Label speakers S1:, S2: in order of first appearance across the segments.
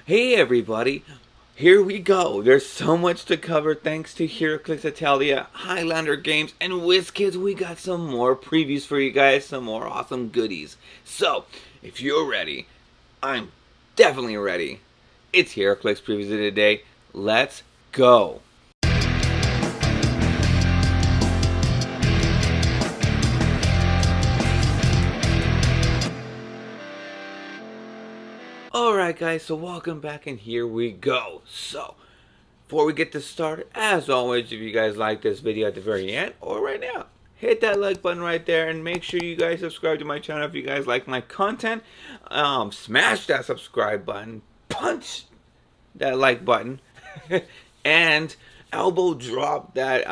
S1: Hey everybody, here we go. There's so much to cover thanks to Heroclix Italia, Highlander Games, and Wizkids. We got some more previews for you guys, some more awesome goodies. So, if you're ready, I'm definitely ready. It's Heroclix Previews of the day. Let's go. Alright guys, so welcome back and here we go. So, before we get this started, as always, if you guys like this video at the very end or right now, hit that like button right there and make sure you guys subscribe to my channel if you guys like my content. Smash that subscribe button, punch that like button, and elbow drop that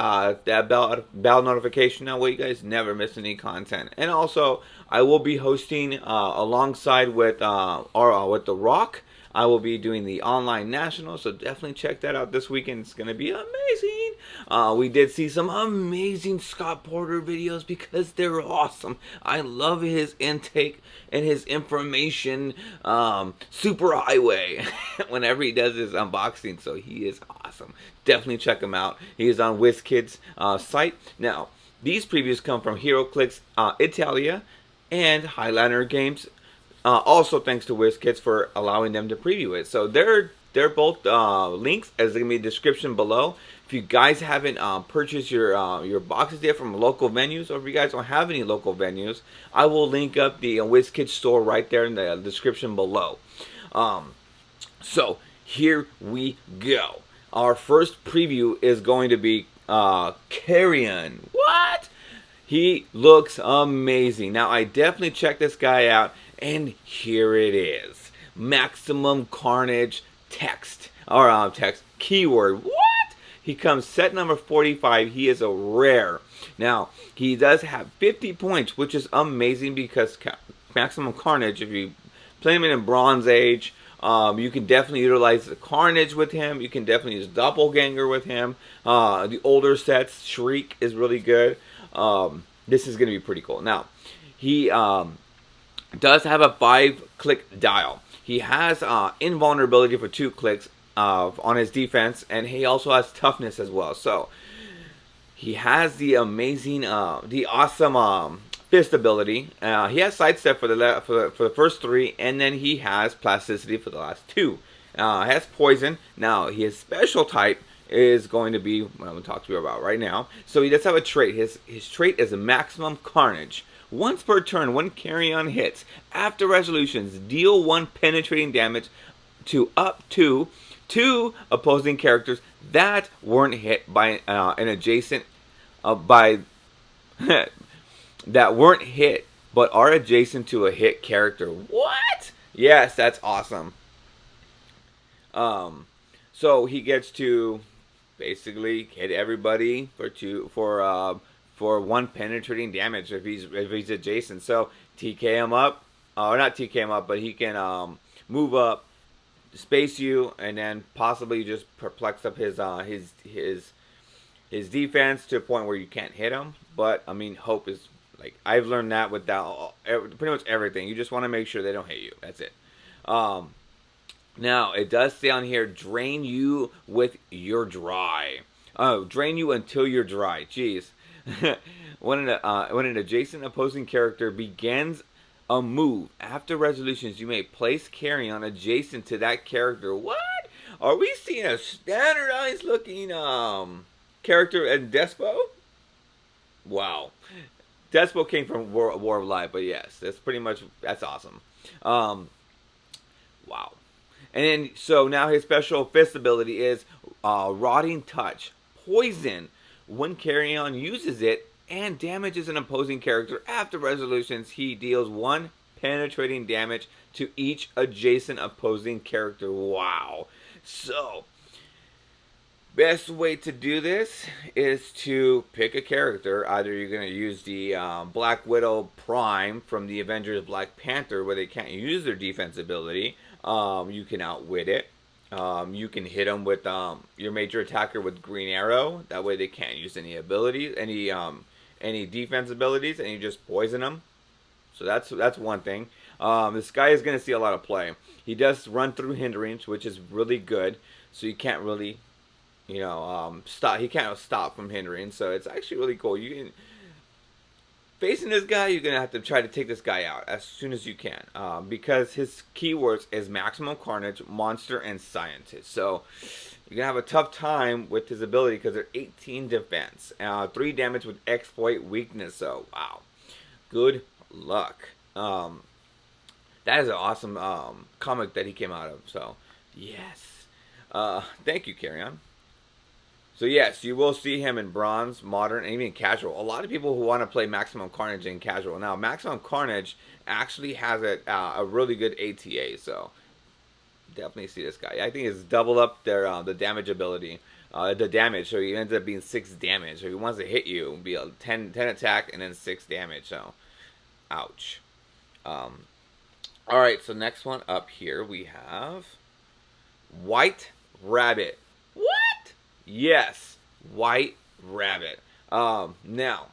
S1: bell notification. That way you guys never miss any content. And also, I will be hosting alongside with with The Rock. I will be doing the online national, so definitely check that out this weekend. It's going to be amazing. We did see some amazing Scott Porter videos because they're awesome. I love his intake and his information superhighway whenever he does his unboxing, so he is awesome. Definitely check him out. He is on Wizkids' site. Now, these previews come from Heroclix Italia and Highlander Games. Also, thanks to Wizkids for allowing them to preview it. So they're both links as in the description below. If you guys haven't purchased your boxes yet from local venues, or if you guys don't have any local venues, I will link up the Wizkids Store right there in the description below. So here we go. Our first preview is going to be Carrion. What? He looks amazing. Now, I definitely checked this guy out, and here it is. Maximum Carnage text. Or text keyword. What? He comes set number 45. He is a rare. Now, he does have 50 points, which is amazing because Maximum Carnage, if you play him in Bronze Age, you can definitely utilize the Carnage with him. You can definitely use Doppelganger with him. The older sets, Shriek is really good. This is going to be pretty cool. Now, he does have a 5-click dial. He has invulnerability for 2 clicks on his defense, and he also has toughness as well. So, he has the amazing, the awesome fist ability. He has sidestep for the first 3, and then he has plasticity for the last 2. Has poison. Now, his special type is going to be what I'm going to talk to you about right now. So he does have a trait. His trait is a Maximum Carnage. Once per turn, when Carrion hits, after resolutions, deal 1 penetrating damage to up to 2 opposing characters that weren't hit by an adjacent that weren't hit but are adjacent to a hit character. What? Yes, that's awesome. So he gets to basically hit everybody for 1 penetrating damage if he's adjacent. So TK him up, or not TK him up, but he can move up, space you, and then possibly just perplex up his defense to a point where you can't hit him. But I mean, hope is like I've learned that with pretty much everything. You just want to make sure they don't hit you. That's it. Now, it does say on here, drain you with your dry. Oh, drain you until you're dry. Jeez. When an adjacent opposing character begins a move, after resolutions, you may place Carrion adjacent to that character. What? Are we seeing a standardized looking character in Despo? Wow. Despo came from War of Life, but yes, that's awesome. Wow. And then, so now his special fist ability is Rotting Touch. Poison. When Carrion uses it and damages an opposing character after resolutions, he deals 1 penetrating damage to each adjacent opposing character. Wow. So, best way to do this is to pick a character. Either you're going to use the Black Widow Prime from the Avengers Black Panther, where they can't use their defense ability. You can outwit it. You can hit them with your major attacker with Green Arrow. That way they can't use any abilities, any defense abilities, and you just poison them. So that's one thing. This guy is going to see a lot of play. He does run through hindrance, which is really good. So you can't really, stop. He can't stop from hindering. So it's actually really cool. You can facing this guy, you're gonna have to try to take this guy out as soon as you can, because his keywords is maximum carnage, monster, and scientist. So you're gonna have a tough time with his ability because they're 18 defense, 3 damage with exploit weakness. So wow, good luck. That is an awesome comic that he came out of. So yes, thank you, Carry On. So yes, you will see him in bronze, modern, and even casual. A lot of people who want to play Maximum Carnage in casual. Now, Maximum Carnage actually has a really good ATA, so definitely see this guy. I think it's double up their the damage ability, the damage, so he ends up being 6 damage. So he wants to hit you, it'll be a 10 attack and then 6 damage. So, ouch. All right, so next one up here we have White Rabbit. What? Yes, White Rabbit. Now,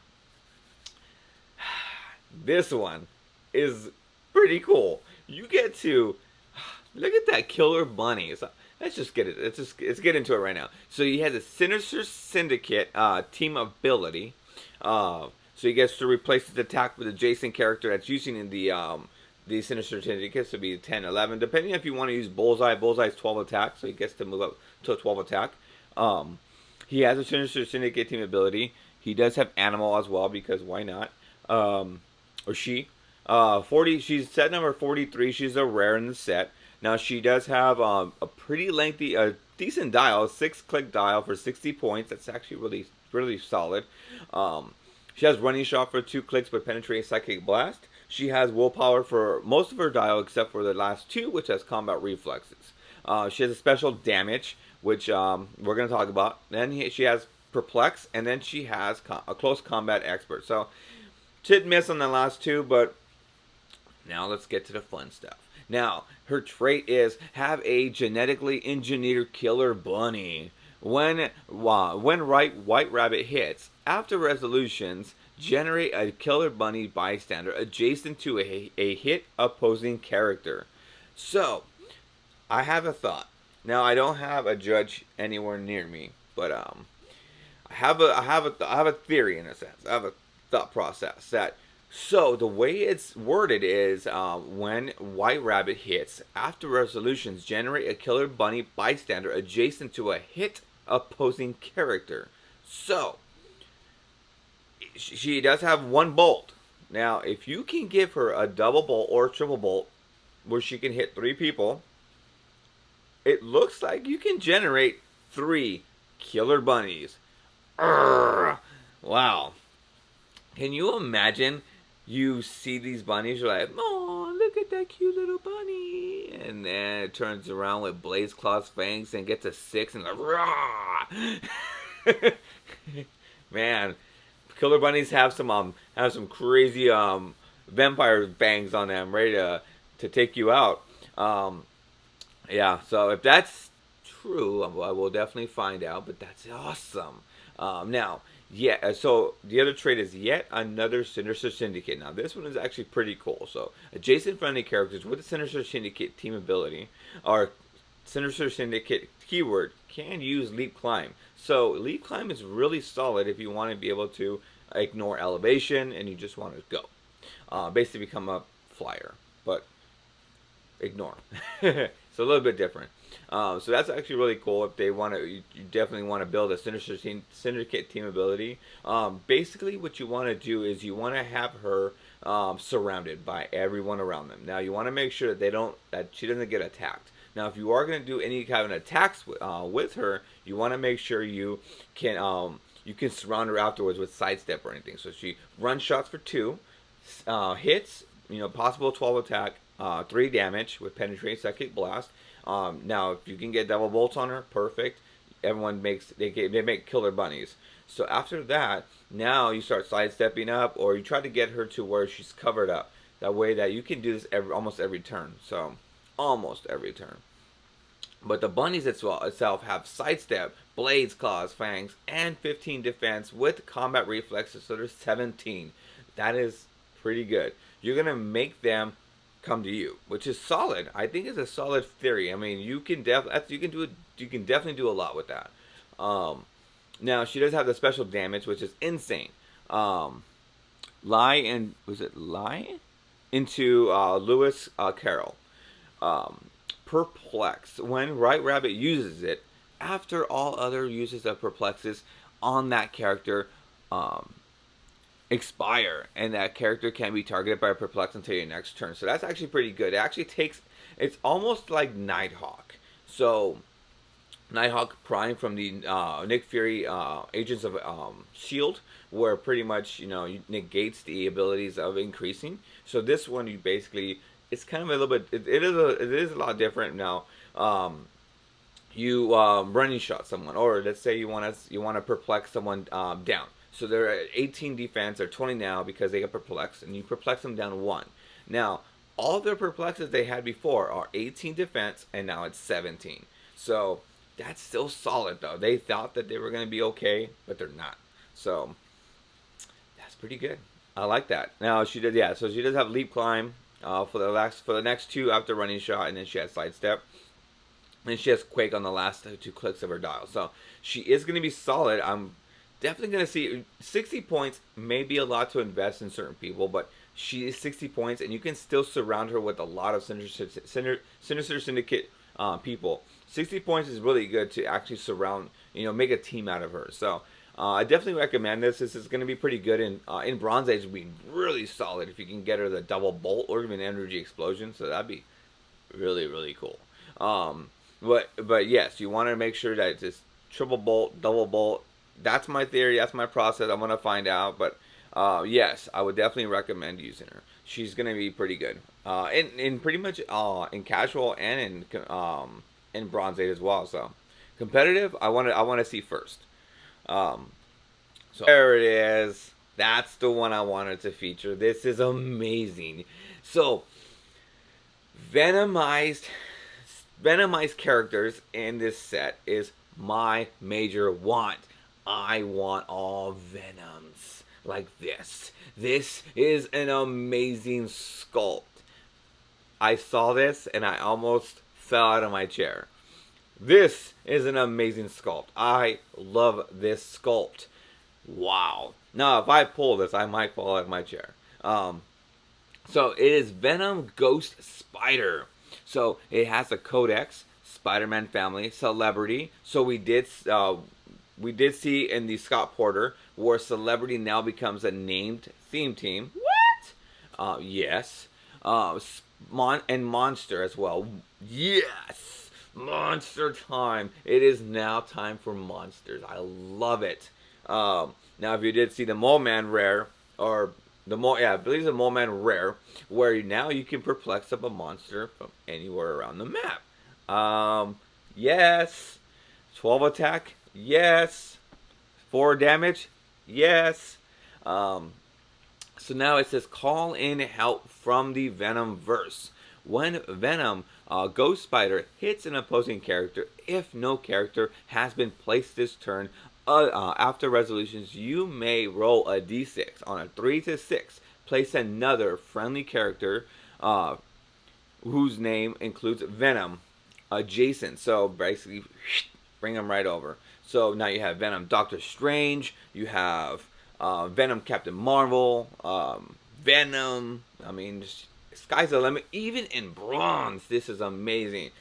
S1: this one is pretty cool. You get to look at that killer bunny. So let's just get it. Let's get into it right now. So he has a Sinister Syndicate team ability. So he gets to replace his attack with adjacent character that's using in the Sinister Syndicate. So be 10, 11, depending if you want to use Bullseye. Bullseye's 12 attack, so he gets to move up to a 12 attack. He has a Sinister Syndicate team ability. He does have Animal as well, because why not? Or she. 40. She's set number 43. She's a rare in the set. Now she does have a pretty lengthy, decent dial, 6-click dial for 60 points. That's actually really solid. She has running shot for 2 clicks with penetrating psychic blast. She has willpower for most of her dial except for the last 2, which has combat reflexes. She has a special damage, which we're going to talk about. Then she has perplex, and then she has a close combat expert. So, did miss on the last 2, but now let's get to the fun stuff. Now, her trait is have a genetically engineered killer bunny. When White Rabbit hits, after resolutions, generate a killer bunny bystander adjacent to a hit opposing character. So, I have a thought. Now, I don't have a judge anywhere near me, but I have a theory in a sense. I have a thought process that. So the way it's worded is when White Rabbit hits, after resolutions, generate a killer bunny bystander adjacent to a hit opposing character. So she does have 1 bolt. Now, if you can give her a double bolt or a triple bolt where she can hit 3 people, it looks like you can generate 3 killer bunnies. Urgh. Wow. Can you imagine you see these bunnies, you're like, oh, look at that cute little bunny. And then it turns around with Blaze Claw's fangs and gets a 6 and like, rah! Man, killer bunnies have some crazy vampire fangs on them, ready to take you out. Yeah, so if that's true, I will definitely find out, but that's awesome. Now, yeah, so the other trait is yet another Sinister Syndicate. Now, this one is actually pretty cool. So, adjacent friendly characters with a Sinister Syndicate team ability, or Sinister Syndicate keyword, can use Leap Climb. So, Leap Climb is really solid if you want to be able to ignore elevation and you just want to go. Basically become a flyer, but ignore. It's a little bit different. So that's actually really cool. If they want to, you definitely want to build a Sinister Syndicate team ability. Basically, what you want to do is you want to have her surrounded by everyone around them. Now, you want to make sure that she doesn't get attacked. Now, if you are going to do any kind of attacks with her, you want to make sure you can surround her afterwards with sidestep or anything. So she runs shots for 2, hits, possible 12 attack, 3 damage with penetrating psychic blast. Now, if you can get double bolts on her, perfect. Everyone they make killer bunnies. So after that, now you start sidestepping up, or you try to get her to where she's covered up. That way that you can do this almost every turn. So almost every turn. But the bunnies itself have sidestep, blades, claws, fangs, and 15 defense with combat reflexes. So there's 17. That is pretty good. You're gonna make them come to you, which is solid. I think it's a solid theory. I mean, you can definitely do a lot with that. Now she does have the special damage, which is insane. Lie and was it lie into Lewis Carroll. Perplex. When Right Rabbit uses it, after all other uses of Perplexes on that character expire, and that character can be targeted by a Perplex until your next turn. So that's actually pretty good. It actually takes, it's almost like Nighthawk. So Nighthawk Prime from the Nick Fury Agents of Shield, where pretty much negates the abilities of increasing. So this one you basically, it's kind of a little bit, it is a lot different now. You running shot someone, or let's say you want to perplex someone down. So they're at 18 defense, or 20 now because they got perplexed, and you perplex them down 1. Now all their perplexes they had before are 18 defense, and now it's 17. So that's still solid though. They thought that they were going to be okay, but they're not. So that's pretty good. I like that. Now she did, yeah. So she does have leap climb for the next 2 after running shot, and then she has sidestep, and she has quake on the last 2 clicks of her dial. So she is going to be solid. I'm definitely going to see 60 points. May be a lot to invest in certain people, but she is 60 points, and you can still surround her with a lot of Sinister Syndicate people. 60 points is really good to actually surround, make a team out of her. So I definitely recommend this. This is going to be pretty good in Bronze Age. Would be really solid if you can get her the double bolt or even energy explosion. So that'd be really, really cool. But yes, you want to make sure that it's triple bolt, double bolt. That's my theory. That's my process. I'm gonna find out. But yes, I would definitely recommend using her. She's gonna be pretty good. In pretty much in casual and in Bronze Age as well. So competitive, I want to see first. So there it is. That's the one I wanted to feature. This is amazing. So Venomized characters in this set is my major want. I want all Venoms like this. This is an amazing sculpt. I saw this and I almost fell out of my chair. This is an amazing sculpt. I love this sculpt. Wow. Now, if I pull this, I might fall out of my chair. So it is Venom Ghost Spider. So it has a Codex, Spider-Man family, celebrity. So we did see in the Scott Porter where celebrity now becomes a named theme team. What? Yes. And Monster as well. Yes. Monster time. It is now time for monsters. I love it. Now, if you did see the Mole Man rare, or I believe it's a Mole Man rare, where now you can perplex up a monster from anywhere around the map. Yes. 12 attack. Yes. 4 damage. Yes. So now it says call in help from the Venom verse. When Venom Ghost Spider hits an opposing character, if no character has been placed this turn, after resolutions, you may roll a d6. On a 3 to 6, place another friendly character whose name includes Venom adjacent. So basically, bring them right over. So now you have Venom Doctor Strange, you have Venom Captain Marvel, Venom, I mean, sky's the limit. Even in bronze, this is amazing.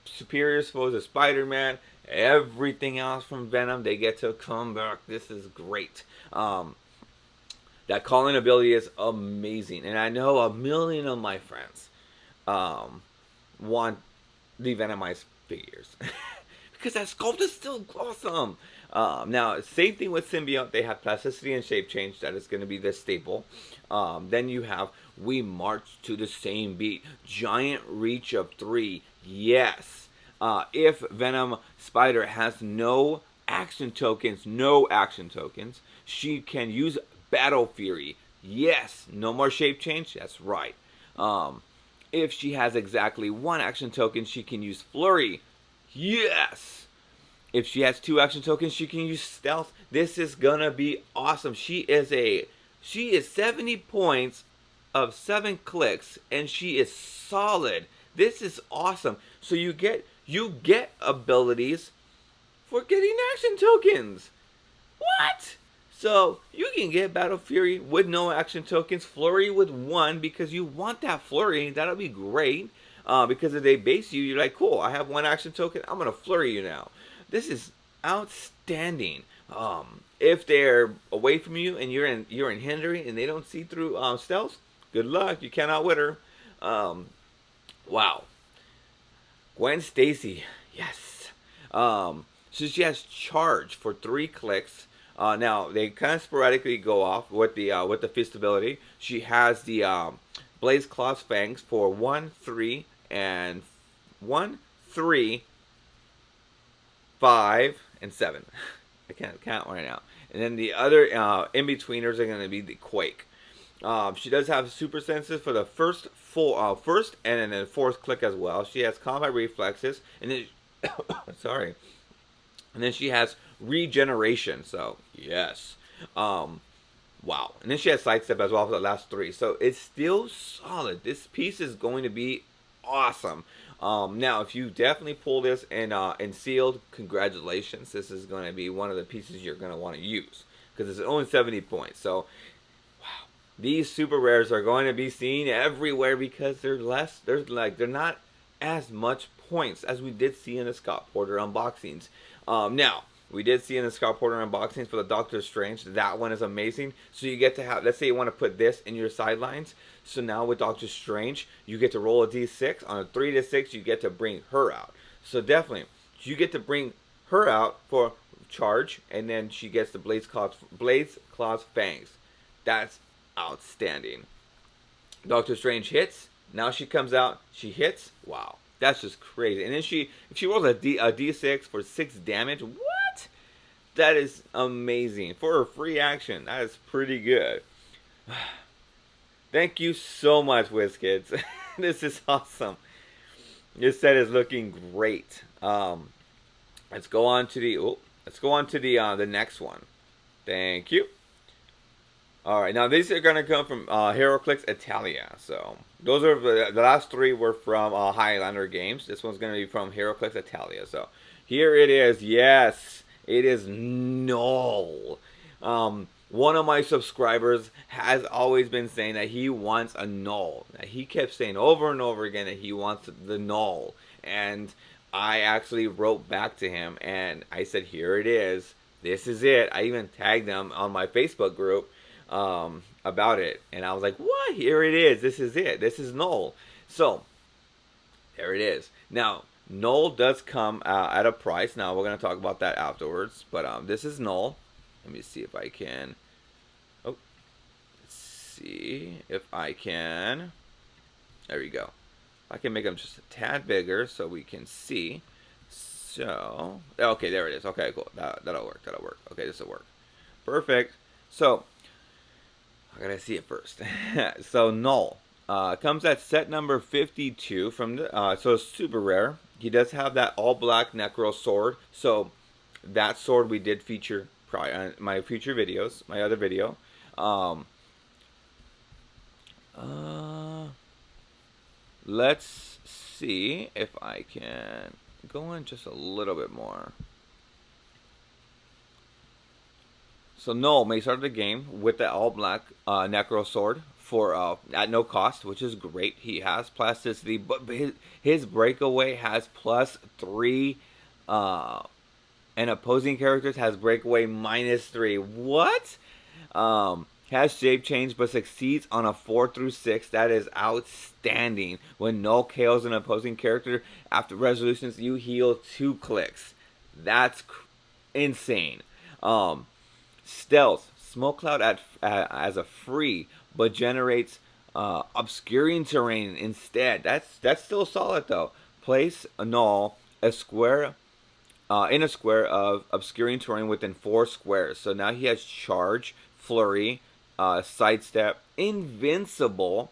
S1: Superior foes of Spider-Man, everything else from Venom, they get to come back. This is great. That calling ability is amazing, and I know a million of my friends want the Venomized figures because that sculpt is still awesome. Now, same thing with Symbiote. They have plasticity and shape change. That is going to be the staple. Then you have We March to the Same Beat. Giant reach of 3. Yes. If Venom Spider has no action tokens, she can use Battle Fury. Yes. No more shape change. That's right. If she has exactly 1 action token, she can use Flurry. Yes. If she has 2 action tokens, she can use Stealth. This is gonna be awesome. She is 70 points of 7 clicks, and she is solid. This is awesome. So you get abilities for getting action tokens. What? So you can get Battle Fury with no action tokens, Flurry with 1 because you want that Flurry. That'll be great. Because if they base you, you're like, cool, I have 1 action token, I'm gonna Flurry you now. This is outstanding. If they're away from you and you're in hindering and they don't see through stealth, good luck. You cannot win her. Wow. Gwen Stacy, yes. So she has charge for 3 clicks. Now they kind of sporadically go off with the fist ability. She has the Blaze Claw's Fangs for 1, 3, and 1, 3, 5, and 7. I can't count right now. And then the other in-betweeners are going to be the Quake. She does have super senses for the first and then the 4th click as well. She has combat reflexes, and then sorry, and then she has regeneration. So yes, wow. And then she has sidestep as well for the last 3. So it's still solid. This piece is going to be awesome. Now, if you definitely pull this in sealed, congratulations. This is going to be one of the pieces you're going to want to use because it's only 70 points. So, wow, these super rares are going to be seen everywhere because they're not as much points as we did see in the Scott Porter unboxings. Now, we did see in the Scott Porter unboxings for the Doctor Strange. That one is amazing. So you get to have, let's say you want to put this in your sidelines. So now with Doctor Strange, you get to roll a d6. On a 3 to 6, you get to bring her out. So definitely, you get to bring her out for charge. And then she gets the Blaze Claw's Fangs. That's outstanding. Doctor Strange hits. Now she comes out. She hits. Wow. That's just crazy. And then if she rolls a d6 for 6 damage, what? That is amazing. For her free action, that is pretty good. Thank you so much, Wizkids. This is awesome. This set is looking great. Let's go on to the next one. Thank you. All right, now these are gonna come from Heroclix Italia. So those are the last 3 were from Highlander games. This one's gonna be from Heroclix Italia. So here it is. Yes, it is Null. One of my subscribers has always been saying that he wants a Null. He kept saying over and over again that he wants the Null, and I actually wrote back to him and I said, here it is. This is it. I even tagged him on my Facebook group about it, and I was like, what? Here it is. This is it. This is Null. So there it is. Now Null does come at a price. Now we're going to talk about that afterwards, but this is Null. Let me see if I can. Oh, let's see if I can. There we go. I can make them just a tad bigger so we can see. So, okay, there it is. Okay, cool. That'll work. That'll work. Okay, this will work. Perfect. So, I gotta see it first. So, Null comes at set number 52 from the. So it's super rare. He does have that all black Necro sword. So that sword we did feature my future videos, my other video. Let's see if I can go in just a little bit more. So Null may start the game with the all black Necro sword for at no cost, which is great. He has plasticity, but his breakaway has +3. And opposing characters has breakaway -3. What? Has shape change but succeeds on a 4 through 6. That is outstanding. When Null KOs an opposing character after resolutions, you heal 2 clicks. That's insane. Stealth, Smoke Cloud as a free, but generates obscuring terrain instead. That's still solid though. Place a Null a square. In a square of obscuring terrain within 4 squares. So now he has charge, flurry, sidestep, invincible,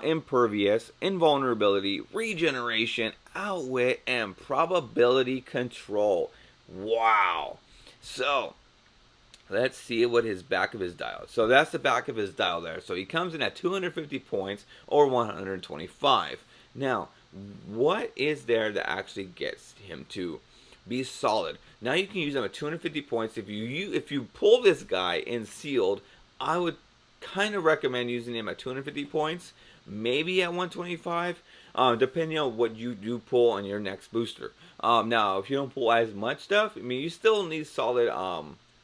S1: impervious, invulnerability, regeneration, outwit, and probability control. Wow. So Let's see what his back of his dial. So that's the back of his dial there. So he comes in at 250 points or 125. Now, what is there that actually gets him to be solid? Now you can use him at 250 points. If you pull this guy in sealed, I would kind of recommend using him at 250 points, maybe at 125, depending on what you do pull on your next booster. Now, if you don't pull as much stuff, I mean, you still need solid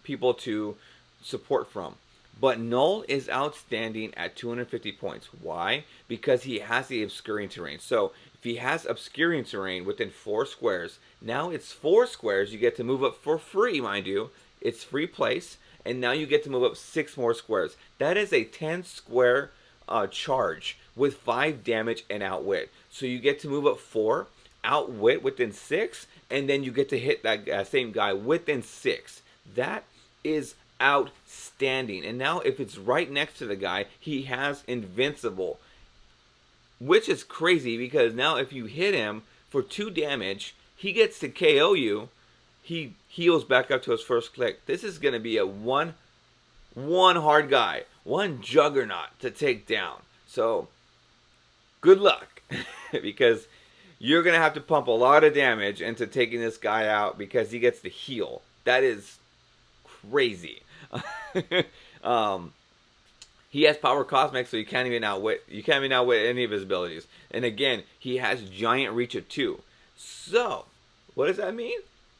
S1: people to support from. But Null is outstanding at 250 points. Why? Because he has the obscuring terrain. So if he has obscuring terrain within 4 squares, now it's 4 squares you get to move up for free, mind you. It's free place, and now you get to move up 6 more squares. That is a 10 square charge with 5 damage and outwit. So you get to move up 4, outwit within 6, and then you get to hit that same guy within 6. That is outstanding. And now if it's right next to the guy, he has invincible, which is crazy because now if you hit him for 2 damage, he gets to KO you. He heals back up to his first click. This is going to be a one hard guy, one juggernaut to take down. So good luck because you're going to have to pump a lot of damage into taking this guy out because he gets to heal. That is crazy. He has power cosmic, so you can't even outwit any of his abilities. And again, he has giant reach of 2. So what does that mean?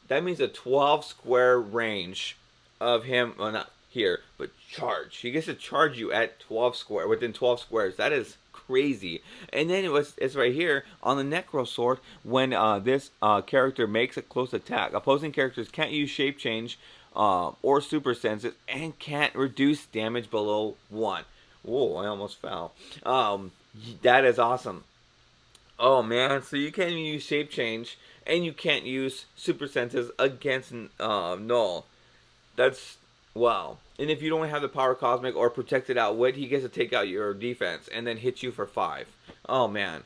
S1: That means a 12 square range of him. Well, not here, but charge. He gets to charge you at 12 square within 12 squares. That is crazy. And then it's right here on the Necro Sword. When this character makes a close attack, opposing characters can't use shape change or super senses and can't reduce damage below 1. Whoa, I almost fell. That is awesome. Oh man, so you can't use shape change and you can't use super senses against Null. That's wow. And if you don't have the power cosmic or protected outwit, he gets to take out your defense and then hit you for 5. Oh man.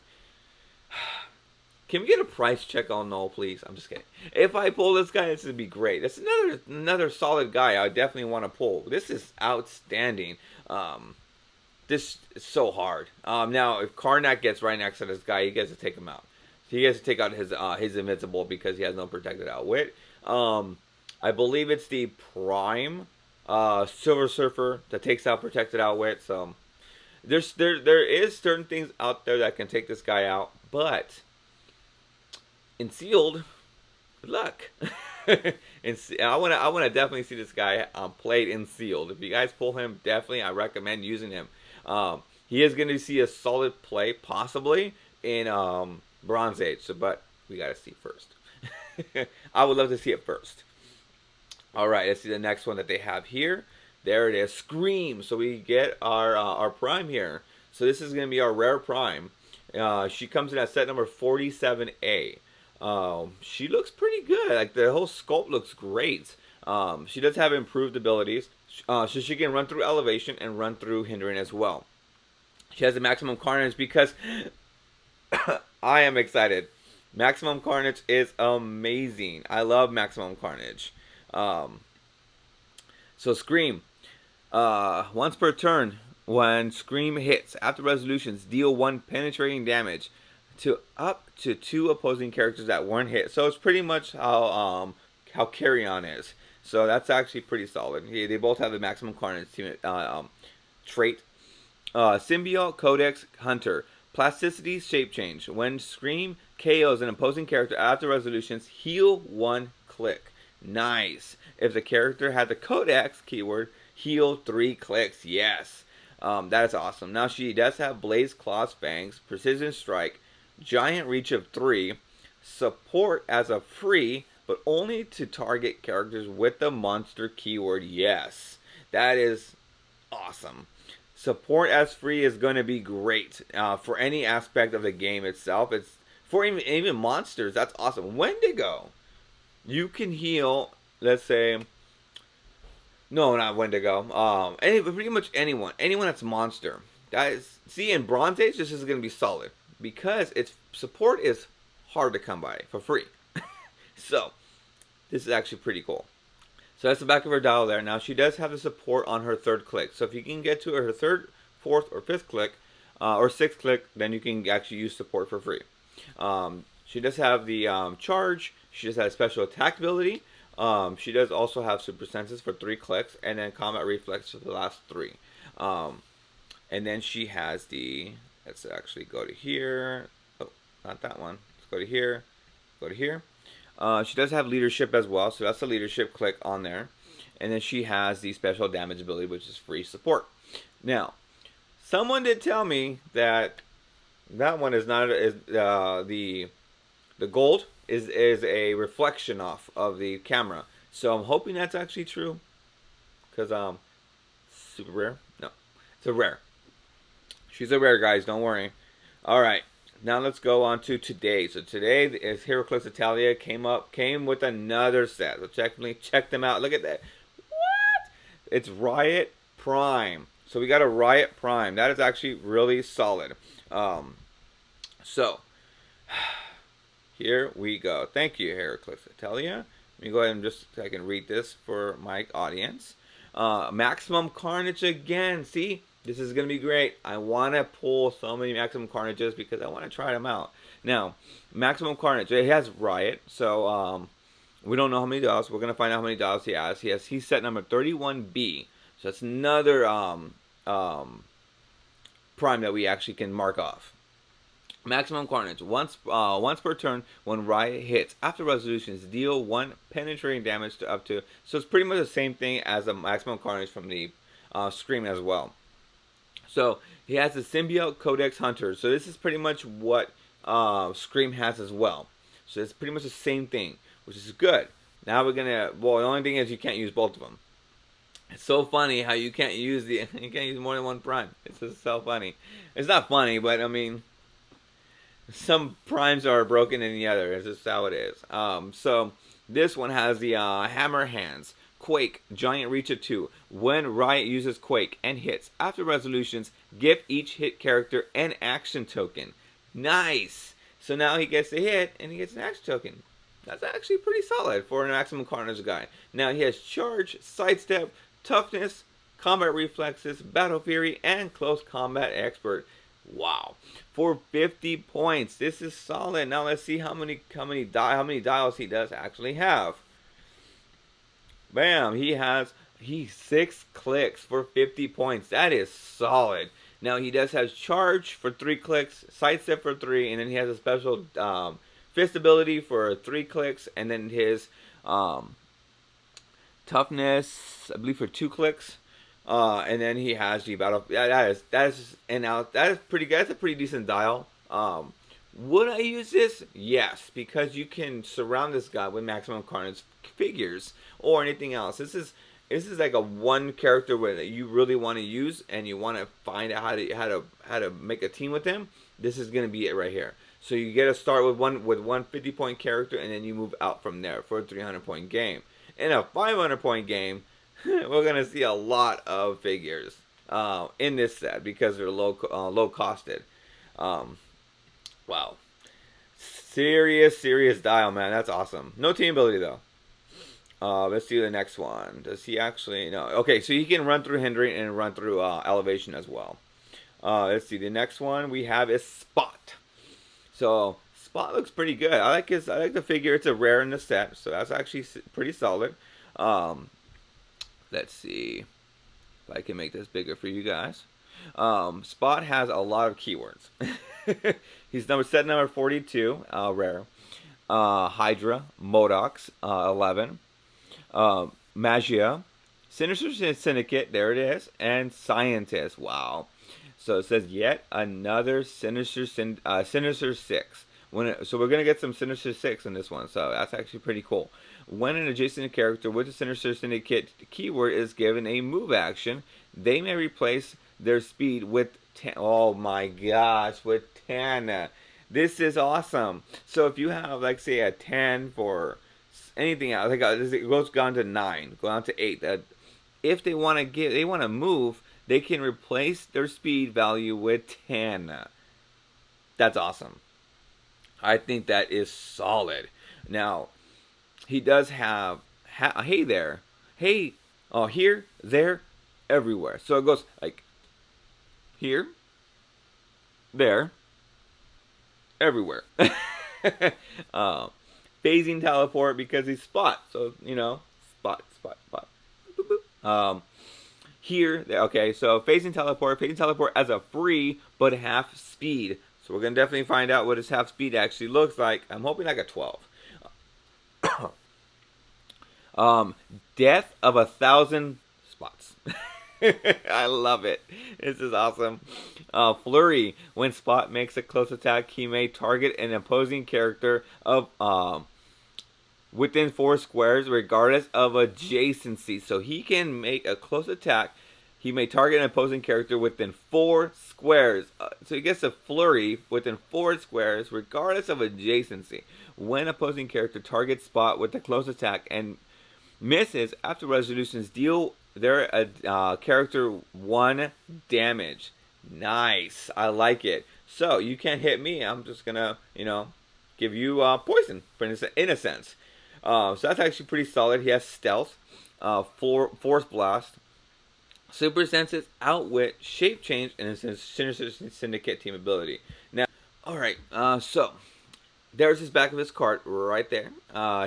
S1: Can we get a price check on Null, please? I'm just kidding. If I pull this guy, this would be great. That's another solid guy I definitely want to pull. This is outstanding. This is so hard. Now, if Karnak gets right next to this guy, he gets to take him out. He gets to take out his invincible because he has no protected outwit. I believe it's the Prime Silver Surfer that takes out protected outwit. So there is certain things out there that can take this guy out, but in sealed, good luck. I want to definitely see this guy played in sealed. If you guys pull him, definitely I recommend using him. He is going to see a solid play possibly in Bronze Age. So, but we got to see first. I would love to see it first. All right, let's see the next one that they have here. There it is, Scream. So we get our Prime here. So this is going to be our rare Prime. She comes in at set number 47A. She looks pretty good. Like the whole sculpt looks great. She does have improved abilities. So she can run through elevation and run through hindering as well. She has the maximum carnage because I am excited. Maximum Carnage is amazing. I love Maximum Carnage. So Scream. Once per turn, when Scream hits, after resolutions, deal 1 penetrating damage to up to 2 opposing characters that weren't hit. So it's pretty much how Carry On is. So that's actually pretty solid. They both have the Maximum Carnage trait. Symbiote, Codex, Hunter. Plasticity, Shape Change. When Scream KOs an opposing character after resolutions, heal 1 click. Nice. If the character had the Codex keyword, heal 3 clicks. Yes. That is awesome. Now she does have Blaze Claws Fangs, Precision Strike, Giant Reach of 3, support as a free, but only to target characters with the monster keyword. Yes. That is awesome. Support as free is going to be great for any aspect of the game itself. It's for even monsters. That's awesome. Wendigo, you can heal. Let's say, no, not Wendigo. Pretty much anyone that's monster. Guys, see in Bronze Age, this is going to be solid because its support is hard to come by for free. So this is actually pretty cool. So that's the back of her dial there. Now she does have the support on her third click. So if you can get to her third, fourth, or fifth click, or sixth click, then you can actually use support for free. She does have the charge. She just has special attack ability. She does also have super senses for 3 clicks, and then combat reflex for the last 3. And then she has the, let's actually go to here. Oh, not that one. Let's go to here. Go to here. She does have leadership as well, so that's the leadership click on there. And then she has the special damage ability, which is free support. Now, someone did tell me that that one is not the gold is a reflection off of the camera. So I'm hoping that's actually true, because super rare. No, it's a rare. She's a rare, guys. Don't worry. All right. Now let's go on to today. So today is Heroclix Italia came with another set. So check them out. Look at that. What? It's Riot Prime. So we got a Riot Prime. That is actually really solid. So here we go. Thank you, Heroclix Italia. Let me go ahead and just so I can read this for my audience. Maximum Carnage again. See? This is going to be great. I want to pull so many Maximum Carnages because I want to try them out. Now, Maximum Carnage, it has Riot, so we don't know how many dials. We're going to find out how many dials he has. He's set number 31B. So that's another prime that we actually can mark off. Maximum Carnage. Once per turn, when Riot hits, after resolutions, deal 1 penetrating damage to up to... So it's pretty much the same thing as the Maximum Carnage from the Scream as well. So he has the Symbiote Codex Hunter. So this is pretty much what Scream has as well. So it's pretty much the same thing, which is good. Now we're gonna. Well, the only thing is you can't use both of them. It's so funny how you can't use more than one prime. It's just so funny. It's not funny, but I mean, some primes are broken than the other. It's just how it is. So this one has the Hammer Hands. Quake, Giant Reach of 2. When Riot uses Quake and hits, after resolutions, give each hit character an action token. Nice! So now he gets a hit, and he gets an action token. That's actually pretty solid for an Maximum Carnage guy. Now he has Charge, Sidestep, Toughness, Combat Reflexes, Battle Fury, and Close Combat Expert. Wow. For 50 points. This is solid. Now let's see how many dials he does actually have. Bam, he's 6 clicks for 50 points. That is solid. Now he does have Charge for 3 clicks, Sidestep for 3, and then he has a special Fist ability for 3 clicks, and then his Toughness, I believe, for 2 clicks. And then he has the Battle. That is pretty good. That's a pretty decent dial. Would I use this? Yes, because you can surround this guy with Maximum Carnage figures or anything else. This is like a one character that you really want to use, and you want to find out how to make a team with him. This is gonna be it right here. So you get to start with one 50-point character, and then you move out from there for a 300-point game. In a 500-point game, we're gonna see a lot of figures in this set because they're low costed. Wow. Serious dial, man. That's awesome. No team ability, though. Let's do the next one. Does he actually... No. Okay, so he can run through hindering and run through elevation as well. Let's see. The next one we have is Spot. So, Spot looks pretty good. I like the figure. It's a rare in the set, so that's actually pretty solid. Let's see if I can make this bigger for you guys. Spot has a lot of keywords. He's set number 42, rare. Hydra, Modox, 11. Magia, Sinister Syndicate, there it is, and Scientist. Wow. So it says yet another Sinister 6. So we're going to get some Sinister 6 in this one, so that's actually pretty cool. When an adjacent character with the Sinister Syndicate keyword is given a move action, they may replace their speed with 10. Oh my gosh, with 10. This is awesome. So if you have, like, say, a 10 for anything else, like it goes down to 9, go down to 8. If they want to move, they can replace their speed value with 10. That's awesome. I think that is solid. Now, he does have... Hey there. hey, here, there, everywhere. So it goes like here, there, everywhere. uh, Phasing teleport because he's Spot. So, you know, Spot, Spot, Spot. Boop, boop, boop. Here, okay, so phasing teleport as a free but half speed. So we're gonna definitely find out what his half speed actually looks like. I'm hoping like a 12. Death of 1,000 spots. I love it. This is awesome. Flurry. When Spot makes a close attack, he may target an opposing character of within 4 squares, regardless of adjacency. So he can make a close attack. He may target an opposing character within 4 squares. So he gets a flurry within 4 squares, regardless of adjacency. When opposing character targets Spot with a close attack and misses, after resolutions, deal their character 1 damage. Nice. I like it. So you can't hit me. I'm just gonna, you know, give you poison, in a sense. So that's actually pretty solid. He has stealth, force blast, super senses, outwit, shape change, and his sinister syndicate team ability. Now, all right. So there's his back of his card right there.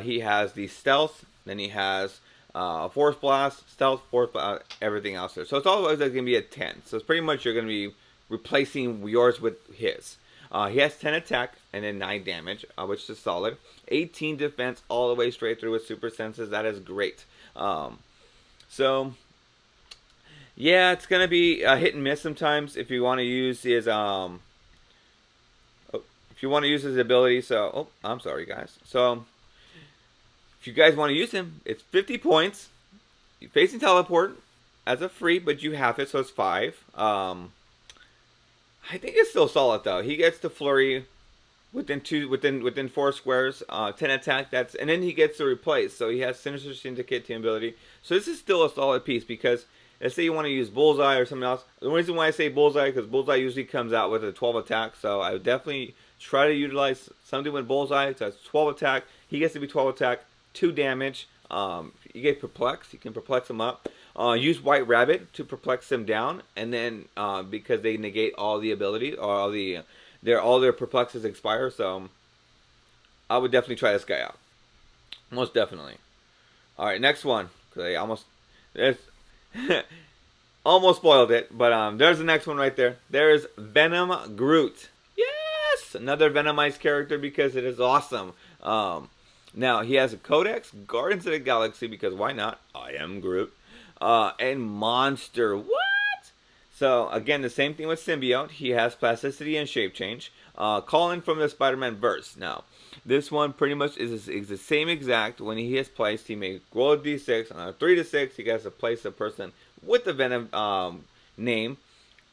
S1: He has the stealth. Then he has force blast, stealth, force blast, everything else there. So it's always going to be a 10. So it's pretty much you're going to be replacing yours with his. He has 10 attack and then 9 damage, which is solid. 18 defense all the way straight through with super senses. That is great. So yeah, it's going to be hit and miss sometimes if you want to use his ability. So, I'm sorry guys. So if you guys want to use him, it's 50 points. You're facing teleport as a free, but you have it, so it's 5. I think it's still solid though. He gets the flurry within 4 squares, 10 attack. And then he gets to replace. So he has Sinister Syndicate team ability. So this is still a solid piece because let's say you want to use Bullseye or something else. The reason why I say Bullseye because Bullseye usually comes out with a 12 attack. So I would definitely try to utilize something with Bullseye. So that's 12 attack. He gets to be 12 attack, 2 damage. You get perplexed. You can perplex him up. Use White Rabbit to perplex them down, and then because they negate all the abilities or all their perplexes expire. So I would definitely try this guy out, most definitely. All right, next one. Cause I almost spoiled it, but there's the next one right there. There's Venom Groot. Yes, another Venomized character because it is awesome. Now he has a Codex, Guardians of the Galaxy because why not? I am Groot. And Monster. What? So, again, the same thing with Symbiote. He has plasticity and shape change. Calling from the Spider-Man verse. Now, this one pretty much is the same exact. When he is placed, he may roll a d6. On a 3 to 6, he gets to place a person with the Venom name.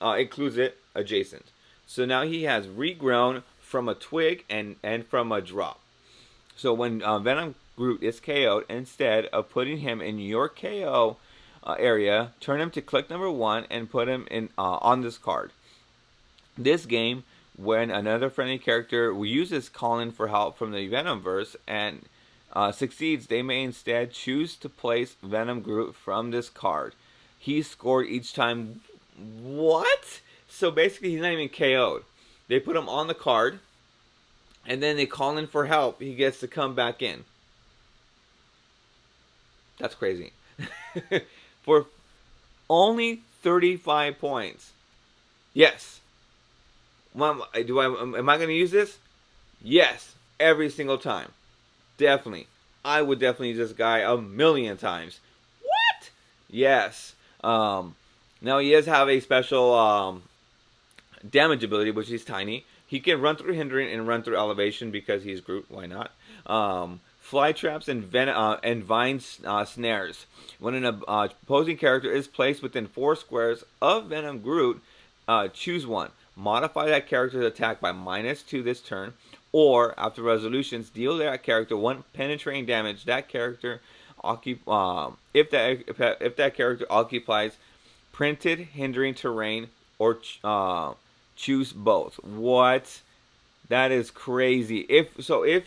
S1: Includes it adjacent. So now he has regrown from a twig and from a drop. So when Venom Groot is KO'd, instead of putting him in your KO area, turn him to click number 1 and put him in on this card. This game, when another friendly character uses calling for help from the Venomverse and succeeds, they may instead choose to place Venom Groot from this card. He's scored each time. What? So basically, he's not even KO'd. They put him on the card, and then they call in for help. He gets to come back in. That's crazy. For only 35 points. Yes. Am I going to use this? Yes. Every single time. Definitely. I would definitely use this guy 1,000,000 times. What? Yes. Now he does have a special damage ability, which is tiny. He can run through hindering and run through elevation because he's Groot. Why not? Fly traps and vine snares. When an opposing character is placed within 4 squares of Venom Groot, choose one. Modify that character's attack by -2 this turn, or after resolutions, deal that character 1 penetrating damage. That character if that character occupies printed hindering terrain or choose both. What? That is crazy. If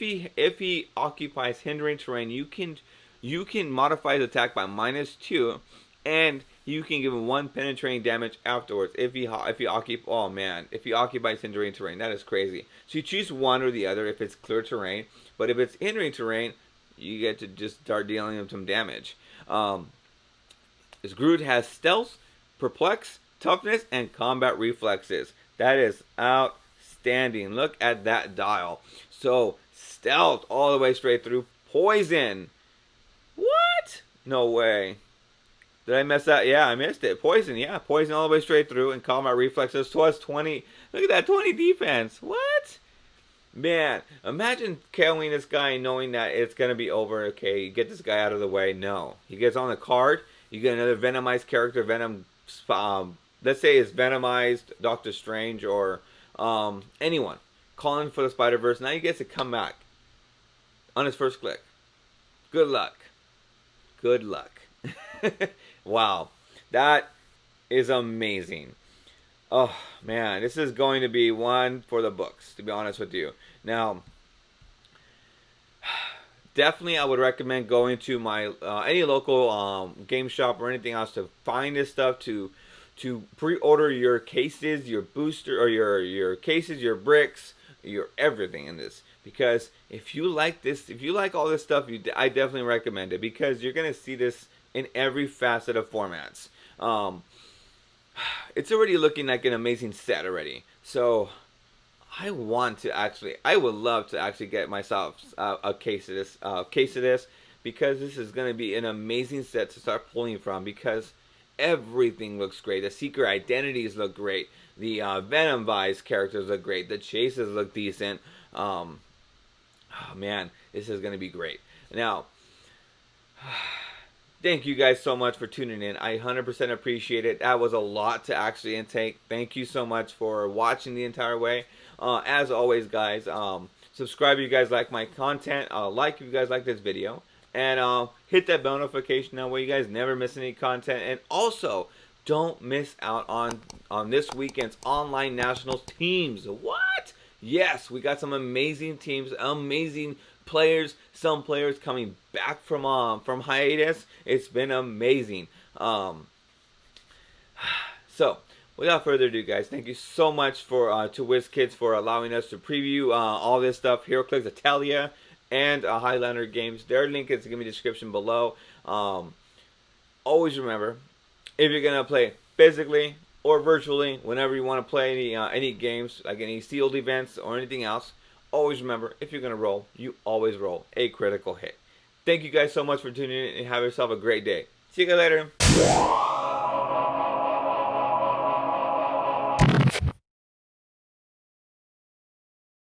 S1: he occupies hindering terrain, you can you can modify his attack by -2, and you can give him 1 penetrating damage afterwards if he occupies hindering terrain. That is crazy. So you choose one or the other if it's clear terrain, but if it's hindering terrain, you get to just start dealing him some damage. This Groot has stealth, perplex, toughness, and combat reflexes. That is outstanding. Look at that dial. So stealth all the way straight through. Poison. What? No way. Did I mess that? Yeah, I missed it. Poison, yeah. Poison all the way straight through. And combat reflexes plus 20. Look at that, 20 defense. What? Man, imagine killing this guy and knowing that it's going to be over. Okay, you get this guy out of the way. No. He gets on the card. You get another Venomized character. Venom, let's say it's Venomized Doctor Strange or anyone. Calling for the Spider-Verse. Now he gets to come back on his first click. Good luck. Good luck. Wow. That is amazing. Oh, man. This is going to be one for the books, to be honest with you. Now, definitely I would recommend going to my any local game shop or anything else to find this stuff, to pre-order your cases, your booster, or your cases, your bricks, your everything in this. Because if you like this, if you like all this stuff, I definitely recommend it, because you're going to see this in every facet of formats. It's already looking like an amazing set already. So I would love to actually get myself a case of this, because this is going to be an amazing set to start pulling from, because everything looks great. The secret identities look great. The Venom Vice characters look great. The chases look decent. Oh man, this is going to be great. Now, thank you guys so much for tuning in. I 100% appreciate it. That was a lot to actually intake. Thank you so much for watching the entire way. As always, guys, subscribe if you guys like my content. Like if you guys like this video. And hit that bell notification. That way you guys never miss any content. And also, don't miss out on this weekend's online nationals teams. What? Yes, we got some amazing teams, amazing players. Some players coming back from hiatus. It's been amazing. So, without further ado, guys, thank you so much for to Wizkids for allowing us to preview all this stuff. Heroclix, Italia, and Highlander games. Their link is in the description below. Always remember, if you're gonna play physically or virtually, whenever you want to play any games, like any sealed events or anything else, always remember, if you're gonna roll, you always roll a critical hit. Thank you guys so much for tuning in, and have yourself a great day. See you guys later.